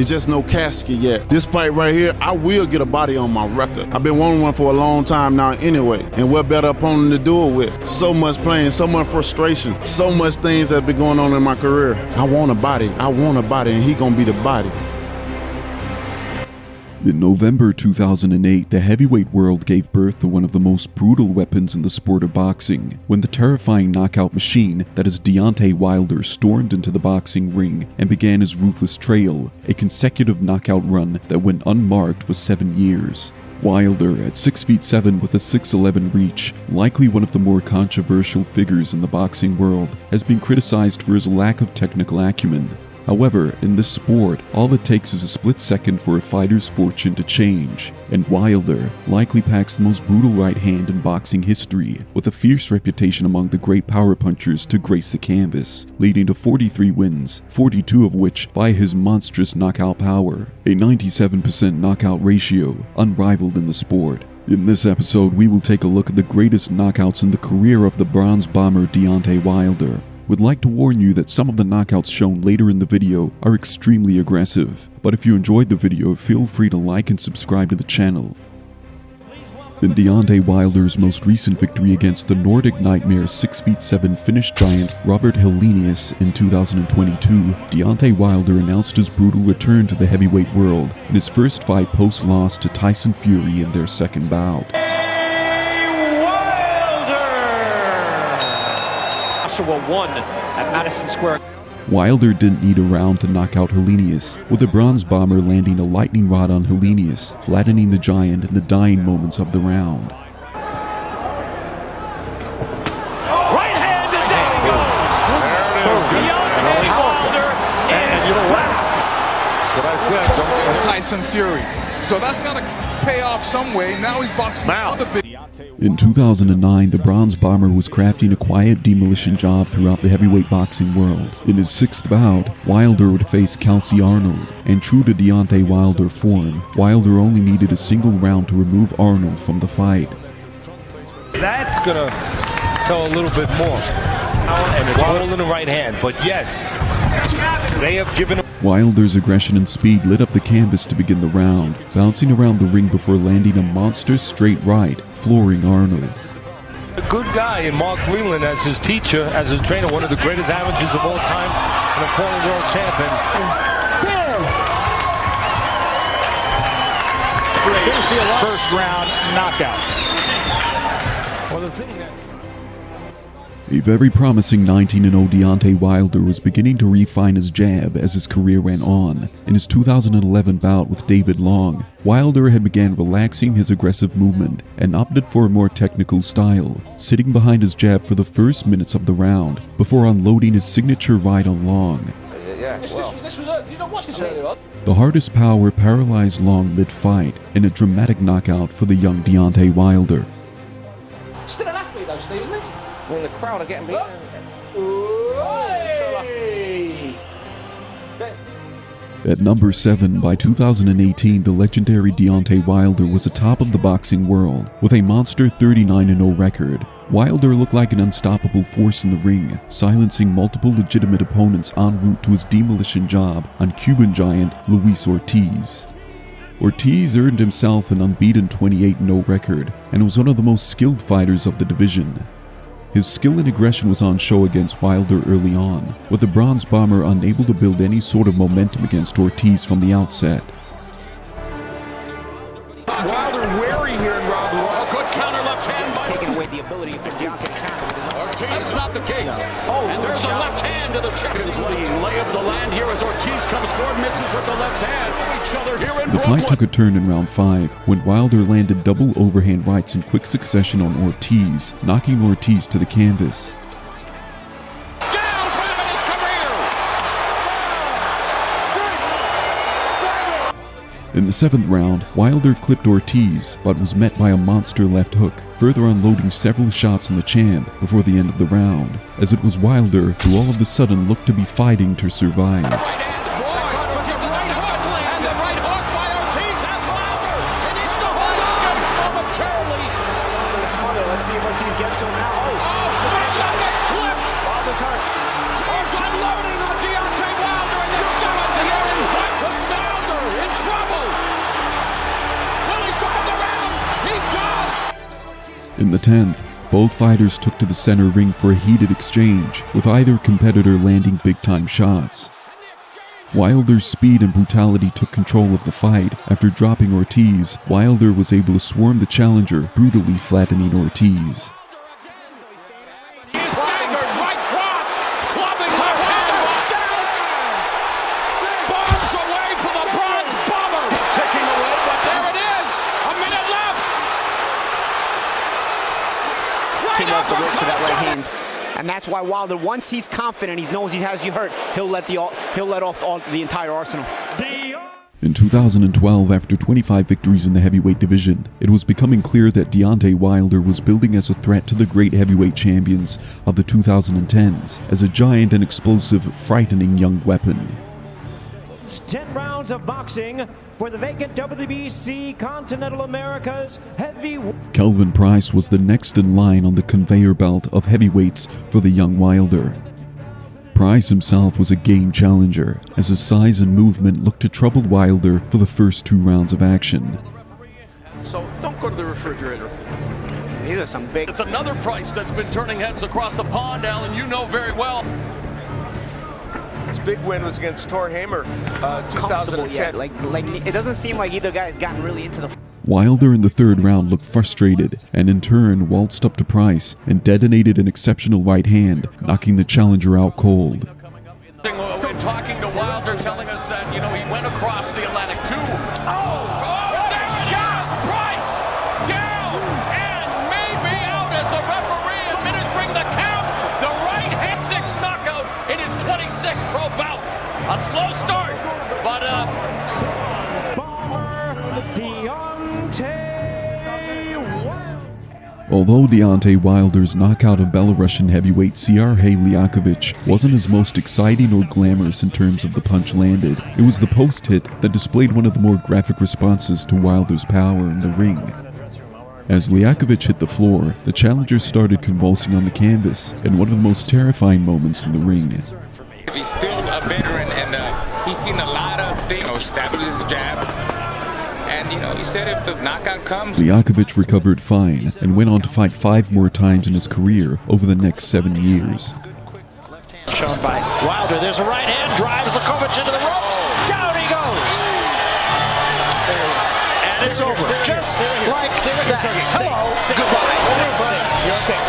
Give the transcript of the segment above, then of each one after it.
It's just no casket yet. This fight right here, I will get a body on my record. I've been wanting one for a long time now anyway. And what better opponent to do it with? So much pain, so much frustration, so much things that have been going on in my career. I want a body, and he gonna be the body. In November 2008, the heavyweight world gave birth to one of the most brutal weapons in the sport of boxing, when the terrifying knockout machine that is Deontay Wilder stormed into the boxing ring and began his ruthless trail, a consecutive knockout run that went unmarked for 7 years. Wilder, at 6'7" with a 6'11" reach, likely one of the more controversial figures in the boxing world, has been criticized for his lack of technical acumen. However, in this sport, all it takes is a split second for a fighter's fortune to change, and Wilder likely packs the most brutal right hand in boxing history, with a fierce reputation among the great power punchers to grace the canvas, leading to 43 wins, 42 of which by his monstrous knockout power, a 97% knockout ratio, unrivaled in the sport. In this episode, we will take a look at the greatest knockouts in the career of the Bronze Bomber Deontay Wilder. Would like to warn you that some of the knockouts shown later in the video are extremely aggressive, but if you enjoyed the video, feel free to like and subscribe to the channel. In Deontay Wilder's most recent victory against the Nordic Nightmare 6'7" Finnish giant Robert Helenius in 2022, Deontay Wilder announced his brutal return to the heavyweight world in his first fight post-loss to Tyson Fury in their second bout. Won at Madison Square. Wilder didn't need a round to knock out Helenius, with the Bronze Bomber landing a lightning rod on Helenius, flattening the giant in the dying moments of the round. Right hand is there he goes. Deontay Wilder and you know what? What I said, Tyson Fury. So that's got to pay off some way. Now he's boxing another big. In 2009, the Bronze Bomber was crafting a quiet demolition job throughout the heavyweight boxing world. In his sixth bout, Wilder would face Kelsey Arnold, and true to Deontay Wilder form, Wilder only needed a single round to remove Arnold from the fight. That's gonna tell a little bit more. And it's all in the right hand, but yes, they have given him. Wilder's aggression and speed lit up the canvas to begin the round, bouncing around the ring before landing a monster straight right, flooring Arnold. A good guy in Mark Greenland as his teacher, as his trainer, one of the greatest amateurs of all time, and a former world champion. First round knockout. Well, the thing that A very promising 19-0 Deontay Wilder was beginning to refine his jab as his career went on. In his 2011 bout with David Long, Wilder had began relaxing his aggressive movement and opted for a more technical style, sitting behind his jab for the first minutes of the round before unloading his signature right on Long. The hardest power paralyzed Long mid-fight in a dramatic knockout for the young Deontay Wilder. Still an athlete though, Steve, isn't he? I mean, the crowd are getting beat. At number 7, by 2018, the legendary Deontay Wilder was atop of the boxing world, with a monster 39-0 record. Wilder looked like an unstoppable force in the ring, silencing multiple legitimate opponents en route to his demolition job on Cuban giant Luis Ortiz. Ortiz earned himself an unbeaten 28-0 record, and was one of the most skilled fighters of the division. His skill and aggression was on show against Wilder early on, with the Bronze Bomber unable to build any sort of momentum against Ortiz from the outset. Wilder wary here in round one. A good counter left hand by Taking away the ability for Deontay to counter. Ortiz. That's not the case. No. And there's a left hand to the chest. This is the lay of the land here as Ortiz comes forward, misses with the left hand. Each other here in The Brooklyn. fight took a turn in round 5 when Wilder landed double overhand rights in quick succession on Ortiz, knocking Ortiz to the canvas. Down, grabbing his career. In the 7th round, Wilder clipped Ortiz, but was met by a monster left hook, further unloading several shots on the champ before the end of the round, as it was Wilder who all of a sudden looked to be fighting to survive. Right hand, boy, with the right hook, and the right hook by Ortiz has Wilder. He needs to hold his skates momentarily. Let's see if Ortiz gets him now. Wilder gets clipped. Wilder's hurt. Ortiz unloading on Deontay Wilder, and then someone here in the sound In the 10th, both fighters took to the center ring for a heated exchange, with either competitor landing big-time shots. Wilder's speed and brutality took control of the fight. After dropping Ortiz, Wilder was able to swarm the challenger, brutally flattening Ortiz. Staggered right cross, clubbing left hand down. Bombs away for the bronze bomber. Ticking away, but there it is. A minute left. Came off the ropes to that right hand. And that's why Wilder, once he's confident, he knows he has you hurt, he'll let off the entire arsenal. In 2012, after 25 victories in the heavyweight division, it was becoming clear that Deontay Wilder was building as a threat to the great heavyweight champions of the 2010s, as a giant and explosive, frightening young weapon. 10 rounds of boxing for the vacant WBC Continental America's heavyweight. Kelvin Price was the next in line on the conveyor belt of heavyweights for the young Wilder. Price himself was a game challenger, as his size and movement looked to trouble Wilder for the first 2 rounds of action. So don't go to the refrigerator. These are some big... It's another Price that's been turning heads across the pond, Alan, you know very well. His big win was against Tor Hamer, comfortable 2010. yet. Like it doesn't seem like either guy has gotten really into the... Wilder in the 3rd round looked frustrated, and in turn waltzed up to Price and detonated an exceptional right hand, knocking the challenger out cold. We're talking to Wilder, telling us that, you know, he went across the Atlantic too. Oh, there it is! Price down and maybe out as the referee administering the count. The right hand 6 knockout in his 26th pro bout. A slow start, but Although Deontay Wilder's knockout of Belarusian heavyweight Serhei Liakovic wasn't his most exciting or glamorous in terms of the punch landed, it was the post-hit that displayed one of the more graphic responses to Wilder's power in the ring. As Liakovic hit the floor, the challenger started convulsing on the canvas in one of the most terrifying moments in the ring. He's still a veteran, and he's seen a lot of things. Established his jab. And, he said if the knockout comes... Liakovic recovered fine and went on to fight 5 more times in his career over the next 7 years. Shown by Wilder. There's a right hand, drives Liakovic into the ropes. Down he goes. And it's over. Just like that. Hello. Goodbye. You're okay.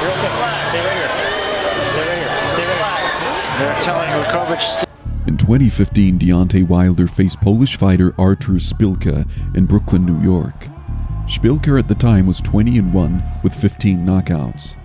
You're okay. Stay right here. Stay right here. Stay right here. They're telling Liakovic... In 2015, Deontay Wilder faced Polish fighter Artur Szpilka in Brooklyn, New York. Szpilka at the time was 20-1 with 15 knockouts.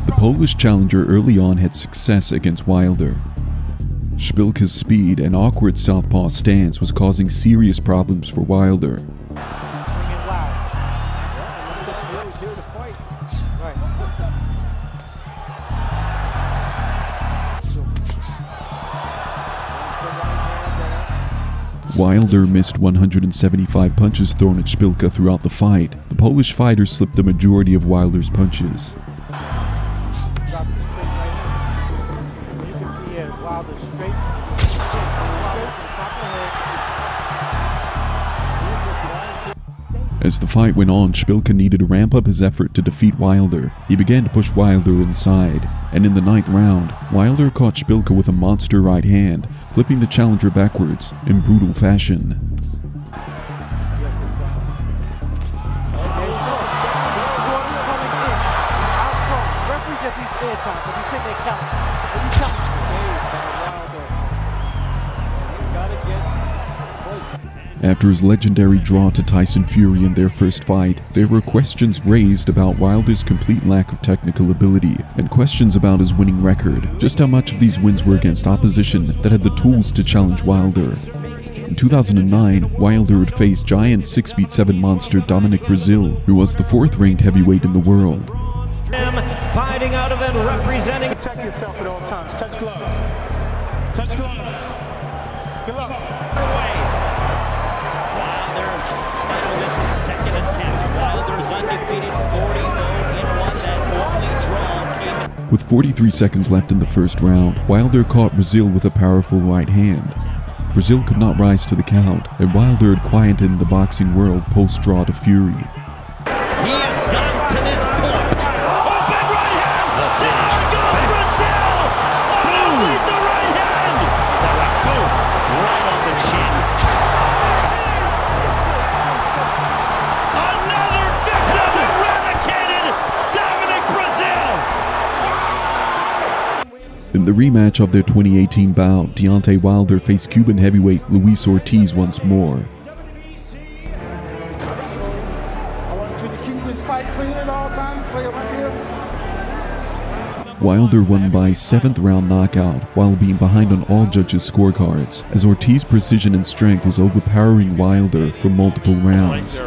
The Polish challenger early on had success against Wilder. Szpilka's speed and awkward southpaw stance was causing serious problems for Wilder. Wilder missed 175 punches thrown at Szpilka throughout the fight. The Polish fighter slipped the majority of Wilder's punches. As the fight went on, Szpilka needed to ramp up his effort to defeat Wilder. He began to push Wilder inside, and in the 9th round, Wilder caught Szpilka with a monster right hand, flipping the challenger backwards in brutal fashion. After his legendary draw to Tyson Fury in their first fight, there were questions raised about Wilder's complete lack of technical ability, and questions about his winning record, just how much of these wins were against opposition that had the tools to challenge Wilder. In 2009, Wilder would face giant 6'7" monster Dominic Breazeale, who was the 4th-ranked heavyweight in the world. Fighting out of and representing. Protect yourself at all times. Touch gloves. Touch gloves. Good luck. This is 2nd attempt. Wilder's undefeated 40-0 in one that only draw came in. With 43 seconds left in the first round, Wilder caught Breazeale with a powerful right hand. Brazil could not rise to the count, and Wilder had quietened the boxing world post-draw to Fury. He has gotten to this point. Oh, big right hand! Down goes Brazil! Underneath the right hand! That right, boom, right on the chin. Another victim eradicated! Dominic Brazil! In the rematch of their 2018 bout, Deontay Wilder faced Cuban heavyweight Luis Ortiz once more. Wilder won by 7th round knockout while being behind on all judges' scorecards, as Ortiz's precision and strength was overpowering Wilder for multiple rounds.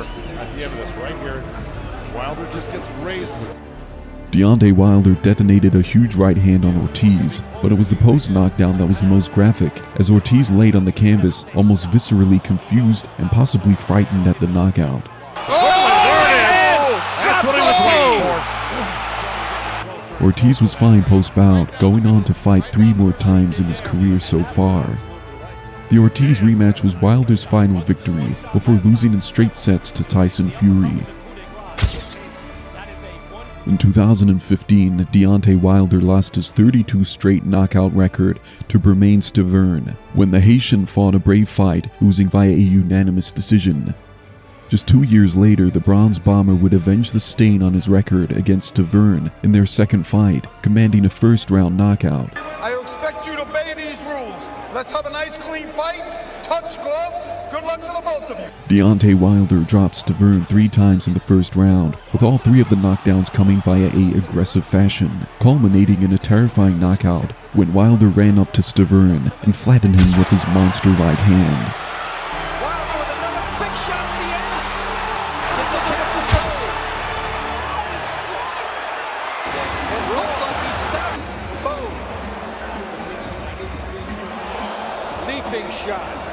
Deontay Wilder detonated a huge right hand on Ortiz, but it was the post-knockdown that was the most graphic, as Ortiz laid on the canvas, almost viscerally confused and possibly frightened at the knockout. Ortiz was fine post-bout, going on to fight 3 more times in his career so far. The Ortiz rematch was Wilder's final victory before losing in straight sets to Tyson Fury. In 2015, Deontay Wilder lost his 32 straight knockout record to Bermane Stiverne when the Haitian fought a brave fight, losing via a unanimous decision. Just 2 years later, the Bronze Bomber would avenge the stain on his record against Stiverne in their second fight, commanding a first-round knockout. I expect you to obey these rules. Let's have a nice clean fight. Touch gloves. Good luck to the both of you. Deontay Wilder dropped Stiverne 3 times in the first round, with all 3 of the knockdowns coming via a aggressive fashion, culminating in a terrifying knockout when Wilder ran up to Stiverne and flattened him with his monster right hand. Wilder with another big shot at the end. It looked like he stopped. Boom. Leaping shot.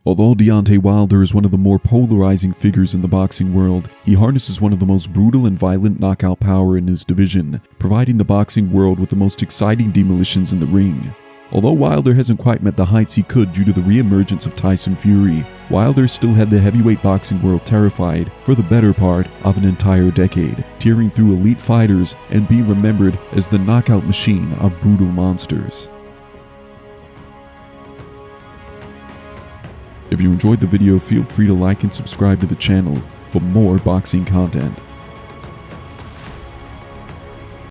Although Deontay Wilder is one of the more polarizing figures in the boxing world, he harnesses one of the most brutal and violent knockout power in his division, providing the boxing world with the most exciting demolitions in the ring. Although Wilder hasn't quite met the heights he could due to the re-emergence of Tyson Fury, Wilder still had the heavyweight boxing world terrified for the better part of an entire decade, tearing through elite fighters and being remembered as the knockout machine of brutal monsters. If you enjoyed the video, feel free to like and subscribe to the channel for more boxing content.